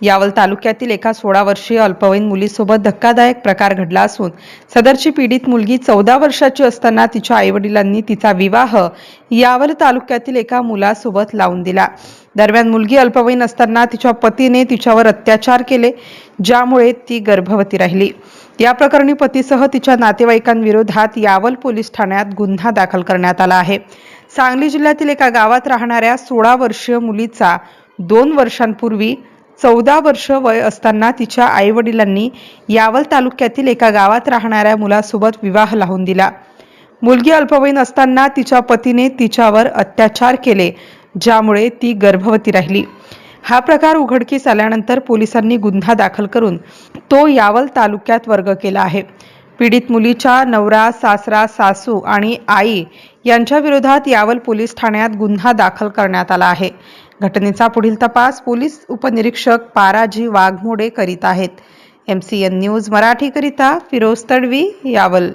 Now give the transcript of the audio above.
यावल तालुक्यातील एका 16 वर्षीय अल्पवयीन मुलीसोबत धक्कादायक प्रकार घडला असून सदरची पीडित मुलगी 14 वर्षाची असताना तिच्या आईवडिलांनी तिचा विवाह यावल तालुक्यातील एका मुलासोबत लावून दिला। दरम्यान मुलगी अल्पवयीन असताना तिच्या पतीने तिच्यावर अत्याचार केले, ज्यामुळे ती गर्भवती राहिली। या प्रकरणी पतीसह तिच्या नातेवाईकांविरोधात यावल पोलीस ठाण्यात गुन्हा दाखल करण्यात आला आहे। सांगली जिल्ह्यातील एका गावात राहणाऱ्या 16 वर्षीय मुलीचा 2 वर्षांपूर्वी 14 वर्ष वय असताना तिच्या आईवडिलांनी यावल तालुक्यातील एका गावात राहणाऱ्या मुलासोबत विवाह लावून दिला। मुलगी अल्पवयीन असताना तिच्या पतीने तिच्यावर अत्याचार केले, ज्यामुळे ती गर्भवती राहिली। हा प्रकार उघडकीस आल्यानंतर पोलिसांनी गुन्हा दाखल करून तो यावल तालुक्यात वर्ग केला आहे। पीडित मुलीच्या नवरा, सासरा, सासू आणि आई यांच्या विरोधात यावल पोलीस ठाण्यात गुन्हा दाखल करण्यात आला आहे। घटनेचा पुढील तपास पोलीस उपनिरीक्षक पाराजी वाघमोडे करीत आहेत। MCN न्यूज मराठी करिता फिरोज तडवी, यावल।